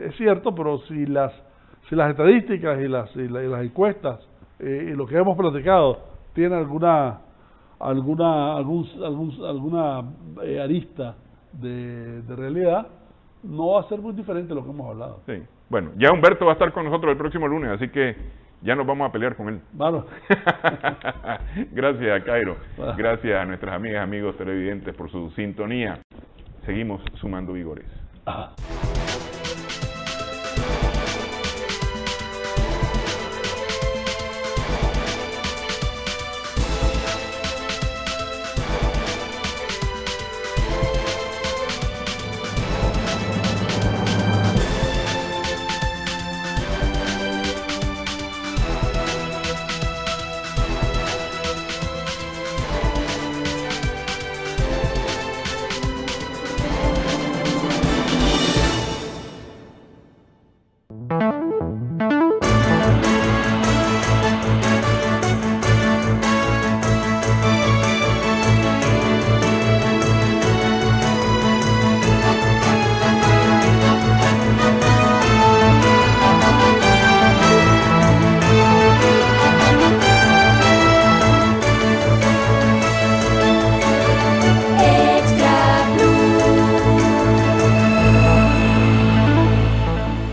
es cierto, pero si las estadísticas y las encuestas y lo que hemos platicado tiene alguna arista de realidad, no va a ser muy diferente de lo que hemos hablado. Sí. Bueno, ya Humberto va a estar con nosotros el próximo lunes, así que ya nos vamos a pelear con él. Bueno. Gracias, Cairo. Gracias a nuestras amigas, amigos televidentes por su sintonía. Seguimos sumando vigores. Ajá.